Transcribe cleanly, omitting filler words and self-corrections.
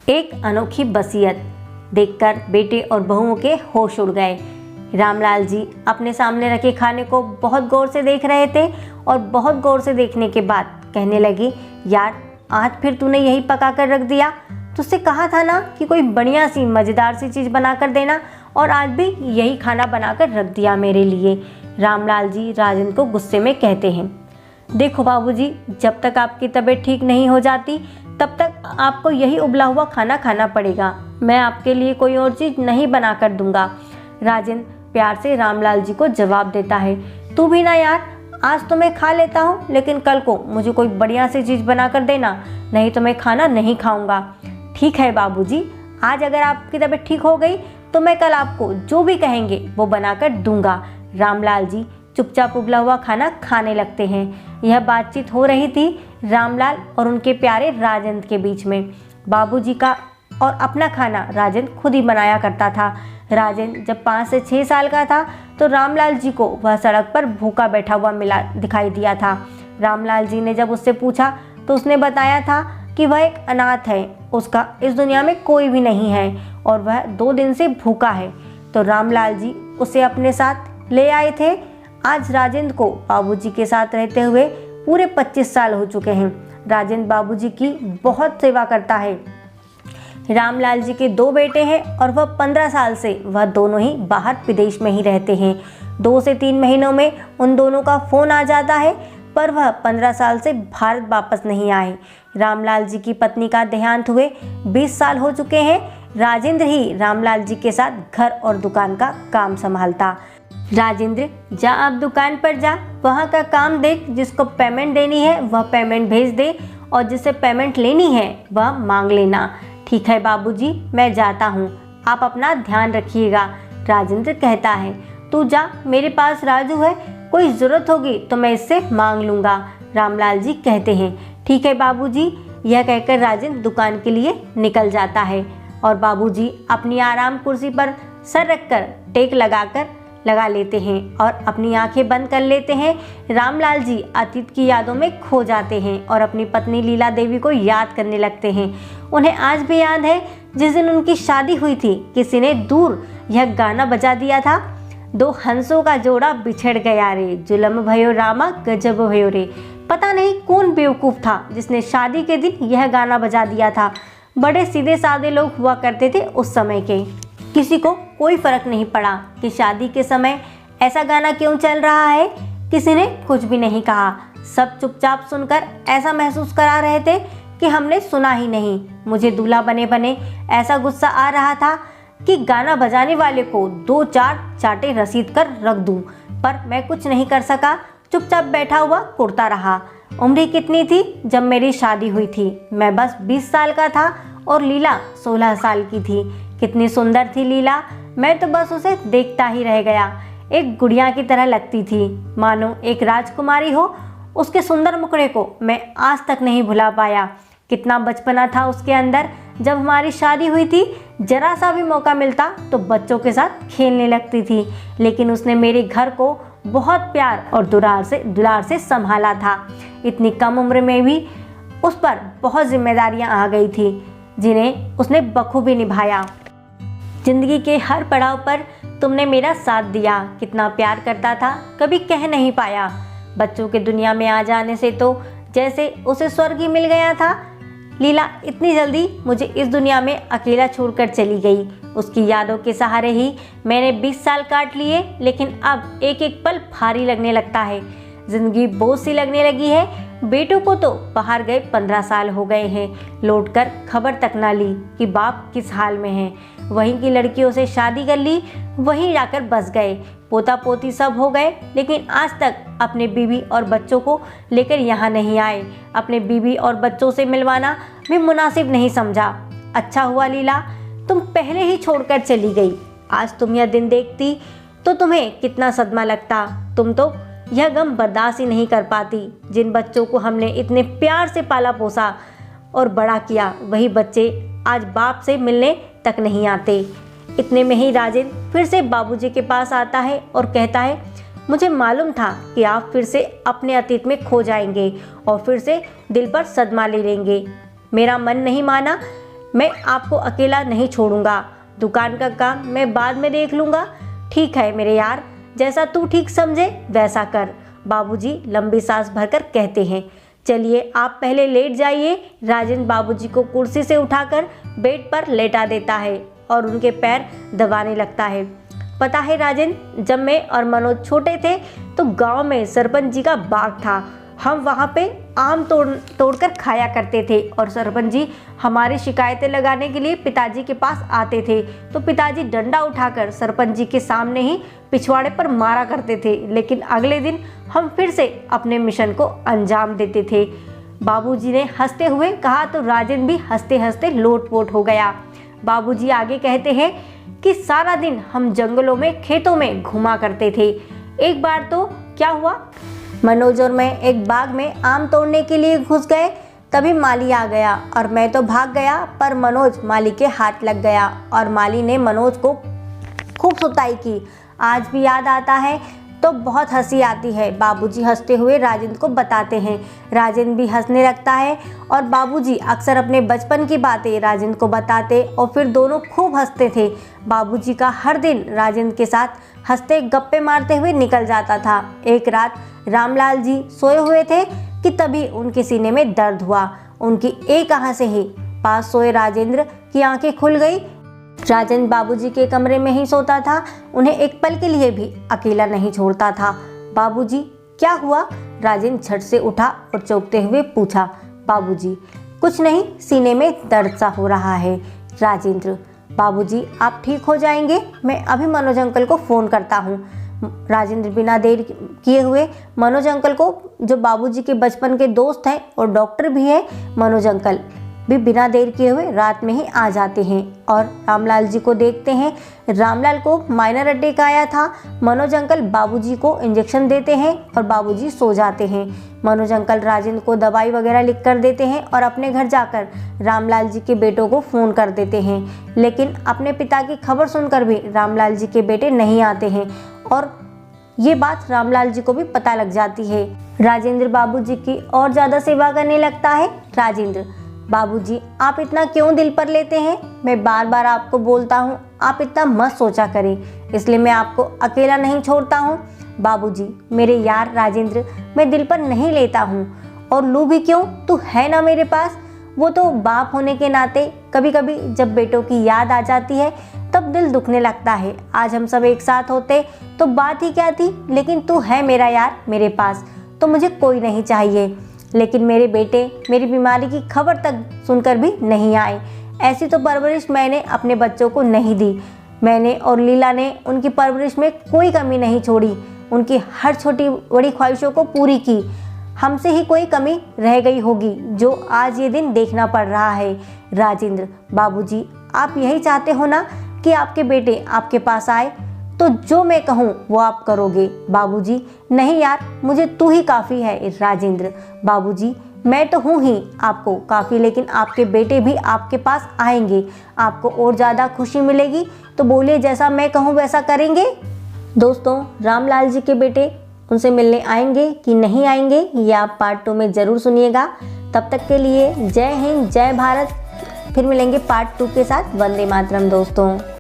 एक अनोखी वसीयत देखकर बेटे और बहुओं के होश उड़ गए। रामलाल जी अपने सामने रखे खाने को बहुत गौर से देख रहे थे और बहुत गौर से देखने के बाद कहने लगे, यार आज फिर तूने यही पका कर रख दिया। तुझसे कहा था ना कि कोई बढ़िया सी मज़ेदार सी चीज़ बना कर देना, और आज भी यही खाना बनाकर रख दिया मेरे लिए। रामलाल जी राजेंद्र को गुस्से में कहते हैं, देखो बाबूजी, जब तक आपकी तबीयत ठीक नहीं हो जाती तब तक आपको यही उबला हुआ खाना खाना पड़ेगा। मैं आपके लिए कोई और चीज़ नहीं बना कर दूंगा। राजेंद्र प्यार से रामलाल जी को जवाब देता है, तू भी ना यार, आज तो मैं खा लेता हूँ, लेकिन कल को मुझे कोई बढ़िया सी चीज़ बना कर देना, नहीं तो मैं खाना नहीं खाऊंगा। ठीक है बाबूजी, आज अगर आपकी तबीयत ठीक हो गई तो मैं कल आपको जो भी कहेंगे वो बना कर दूंगा। रामलाल जी चुपचाप उबला हुआ खाना खाने लगते हैं। यह बातचीत हो रही थी रामलाल और उनके प्यारे राजेंद्र के बीच में। बाबूजी का और अपना खाना राजेंद्र खुद ही बनाया करता था। राजेंद्र जब 5 से 6 साल का था तो रामलाल जी को वह सड़क पर भूखा बैठा हुआ मिला दिखाई दिया था। रामलाल जी ने जब उससे पूछा तो उसने बताया था कि वह एक अनाथ है, उसका इस दुनिया में कोई भी नहीं है और वह 2 दिन से भूखा है। तो रामलाल जी उसे अपने साथ ले आए थे। आज राजेंद्र को बाबूजी के साथ रहते हुए पूरे 25 साल हो चुके हैं। राजेंद्र बाबूजी की बहुत सेवा करता है। रामलाल जी के 2 बेटे हैं और वह 15 साल से वह दोनों ही बाहर विदेश में ही रहते हैं। 2 से 3 महीनों में उन दोनों का फ़ोन आ जाता है, पर वह 15 साल से भारत वापस नहीं आए। रामलाल जी की पत्नी का देहांत हुए 20 साल हो चुके हैं। राजेंद्र ही रामलाल जी के साथ घर और दुकान का काम संभालता। राजेंद्र, जा आप दुकान पर जा, वहाँ का काम देख, जिसको पेमेंट देनी है वह पेमेंट भेज दे और जिसे पेमेंट लेनी है वह मांग लेना। ठीक है बाबूजी, मैं जाता हूँ, आप अपना ध्यान रखिएगा। राजेंद्र कहता है, तू जा, मेरे पास राजू है, कोई ज़रूरत होगी तो मैं इससे मांग लूँगा। रामलाल जी कहते हैं, ठीक है बाबूजी। यह कहकर राजेंद्र दुकान के लिए निकल जाता है और बाबूजी अपनी आराम कुर्सी पर सर रखकर टेक लगा लेते हैं और अपनी आंखें बंद कर लेते हैं। रामलाल जी अतीत की यादों में खो जाते हैं और अपनी पत्नी लीला देवी को याद करने लगते हैं। उन्हें आज भी याद है जिस दिन उनकी शादी हुई थी, किसी ने दूर यह गाना बजा दिया था, 2 हंसों का जोड़ा बिछड़ गया रे, जुलम भयो रामा गजब भयो रे। पता नहीं कौन बेवकूफ़ था जिसने शादी के दिन यह गाना बजा दिया था। बड़े सीधे साधे लोग हुआ करते थे उस समय के, किसी को कोई फर्क नहीं पड़ा कि शादी के समय ऐसा गाना क्यों चल रहा है। किसी ने कुछ भी नहीं कहा, सब चुपचाप सुनकर ऐसा महसूस करा रहे थे कि हमने सुना ही नहीं। मुझे दूल्हा बने बने ऐसा गुस्सा आ रहा था कि गाना बजाने वाले को 2-4 चाटे रसीद कर रख दूं, पर मैं कुछ नहीं कर सका, चुपचाप बैठा हुआ कुर्ता रहा। उम्र कितनी थी जब मेरी शादी हुई थी? मैं बस 20 साल का था और लीला 16 साल की थी। कितनी सुंदर थी लीला, मैं तो बस उसे देखता ही रह गया। एक गुड़िया की तरह लगती थी, मानो एक राजकुमारी हो। उसके सुंदर मुखड़े को मैं आज तक नहीं भुला पाया। कितना बचपना था उसके अंदर। जब हमारी शादी हुई थी, जरा सा भी मौका मिलता तो बच्चों के साथ खेलने लगती थी, लेकिन उसने मेरे घर को बहुत प्यार और दुलार से संभाला था। इतनी कम उम्र में भी उस पर बहुत जिम्मेदारियां आ गई थी, जिन्हें उसने बखूबी निभाया। जिंदगी के हर पड़ाव पर तुमने मेरा साथ दिया। कितना प्यार करता था, कभी कह नहीं पाया। बच्चों के दुनिया में आ जाने से तो जैसे उसे स्वर्ग ही मिल गया था। लीला इतनी जल्दी मुझे इस दुनिया में अकेला छोड़कर चली गई। उसकी यादों के सहारे ही मैंने 20 साल काट लिए, लेकिन अब एक एक पल भारी लगने लगता है। जिंदगी बोझ सी लगने लगी है। बेटों को तो बाहर गए 15 साल हो गए हैं, लौटकर खबर तक ना ली कि बाप किस हाल में है। वहीं की लड़कियों से शादी कर ली, वहीं जाकर बस गए। पोता पोती सब हो गए, लेकिन आज तक अपने बीवी और बच्चों को लेकर यहाँ नहीं आए। अपने बीवी और बच्चों से मिलवाना भी मुनासिब नहीं समझा। अच्छा हुआ लीला, तुम पहले ही छोड़कर चली गई। आज तुम यह दिन देखती तो तुम्हें कितना सदमा लगता। तुम तो यह गम बर्दाश्त ही नहीं कर पाती। जिन बच्चों को हमने इतने प्यार से पाला पोसा और बड़ा किया, वही बच्चे आज बाप से मिलने तक नहीं आते। इतने में ही राजेंद्र फिर से बाबूजी के पास आता है और कहता है, मुझे मालूम था कि आप फिर से अपने अतीत में खो जाएंगे और फिर से दिल पर सदमा ले लेंगे। मेरा मन नहीं माना, मैं आपको अकेला नहीं छोड़ूंगा। दुकान का काम मैं बाद में देख लूँगा। ठीक है मेरे यार, जैसा तू ठीक समझे वैसा कर, बाबूजी लंबी सांस भरकर कहते हैं। चलिए आप पहले लेट जाइए। राजेंद्र बाबूजी को कुर्सी से उठाकर बेड पर लेटा देता है और उनके पैर दबाने लगता है। पता है राजेंद्र, जब मैं और मनोज छोटे थे तो गांव में सरपंच जी का बाग था। हम वहाँ पे आम तोड़कर खाया करते थे और सरपंच जी हमारी शिकायतें लगाने के लिए पिताजी के पास आते थे तो पिताजी डंडा उठाकर सरपंच जी के सामने ही पिछवाड़े पर मारा करते थे। लेकिन अगले दिन हम फिर से अपने मिशन को अंजाम देते थे। बाबूजी ने हंसते हुए कहा तो राजेंद्र भी हंसते हंसते लोटपोट हो गया। बाबूजी आगे कहते हैं कि सारा दिन हम जंगलों में खेतों में घुमा करते थे। एक बार तो क्या हुआ, मनोज और मैं एक बाग में आम तोड़ने के लिए घुस गए। तभी माली आ गया और मैं तो भाग गया, पर मनोज माली के हाथ लग गया और माली ने मनोज को खूब सुताई की। आज भी याद आता है तो बहुत हंसी आती है। बाबूजी हंसते हुए राजेंद्र को बताते हैं। राजेंद्र भी हंसने लगता है और बाबूजी अक्सर अपने बचपन की बातें राजेंद्र को बताते और फिर दोनों खूब हंसते थे। बाबूजी का हर दिन राजेंद्र के साथ हंसते गप्पे मारते हुए निकल जाता था। एक रात रामलाल जी सोए हुए थे कि तभी उनके सीने में दर्द हुआ। उनकी एक आंख से ही पास सोए राजेंद्र की आंखें खुल गई। राजेंद्र बाबूजी के कमरे में ही सोता था, उन्हें एक पल के लिए भी अकेला नहीं छोड़ता था। बाबूजी क्या हुआ? राजेंद्र झट से उठा और चौंकते हुए पूछा। बाबूजी कुछ नहीं, सीने में दर्द सा हो रहा है। राजेंद्र बाबूजी आप ठीक हो जाएंगे, मैं अभी मनोज अंकल को फ़ोन करता हूँ। राजेंद्र बिना देर किए हुए मनोज अंकल को, जो बाबूजी के बचपन के दोस्त हैं और डॉक्टर भी हैं, मनोज अंकल भी बिना देर किए हुए रात में ही आ जाते हैं और रामलाल जी को देखते हैं। रामलाल को माइनर अटैक आया था। मनोज अंकल बाबूजी को इंजेक्शन देते हैं और बाबूजी सो जाते हैं। मनोज अंकल राजेंद्र को दवाई वगैरह लिख कर देते हैं और अपने घर जाकर रामलाल जी के बेटों को फ़ोन कर देते हैं। लेकिन अपने पिता की खबर सुनकर भी रामलाल जी के बेटे नहीं आते हैं और ये बात रामलाल जी को भी पता लग जाती है। राजेंद्र बाबूजी की और ज़्यादा सेवा करने लगता है। राजेंद्र बाबूजी आप इतना क्यों दिल पर लेते हैं? मैं बार बार आपको बोलता हूँ आप इतना मत सोचा करें, इसलिए मैं आपको अकेला नहीं छोड़ता हूँ। बाबूजी मेरे यार राजेंद्र, मैं दिल पर नहीं लेता हूँ और लूँ भी क्यों, तू है ना मेरे पास। वो तो बाप होने के नाते कभी कभी जब बेटों की याद आ जाती है तब दिल दुखने लगता है। आज हम सब एक साथ होते तो बात ही क्या थी, लेकिन तू है मेरा यार मेरे पास, तो मुझे कोई नहीं चाहिए। लेकिन मेरे बेटे मेरी बीमारी की खबर तक सुनकर भी नहीं आए। ऐसी तो परवरिश मैंने अपने बच्चों को नहीं दी। मैंने और लीला ने उनकी परवरिश में कोई कमी नहीं छोड़ी, उनकी हर छोटी बड़ी ख्वाहिशों को पूरी की। हमसे ही कोई कमी रह गई होगी जो आज ये दिन देखना पड़ रहा है। राजेंद्र बाबूजी आप यही चाहते हो ना कि आपके बेटे आपके पास आए, तो जो मैं कहूँ वो आप करोगे। बाबूजी नहीं यार, मुझे तू ही काफ़ी है। राजेंद्र बाबूजी मैं तो हूँ ही आपको काफ़ी, लेकिन आपके बेटे भी आपके पास आएंगे, आपको और ज़्यादा खुशी मिलेगी। तो बोलिए जैसा मैं कहूँ वैसा करेंगे। दोस्तों रामलाल जी के बेटे उनसे मिलने आएंगे कि नहीं आएंगे, ये आप पार्ट 2 में ज़रूर सुनिएगा। तब तक के लिए जय हिंद, जय भारत। फिर मिलेंगे पार्ट 2 के साथ। वंदे मातरम दोस्तों।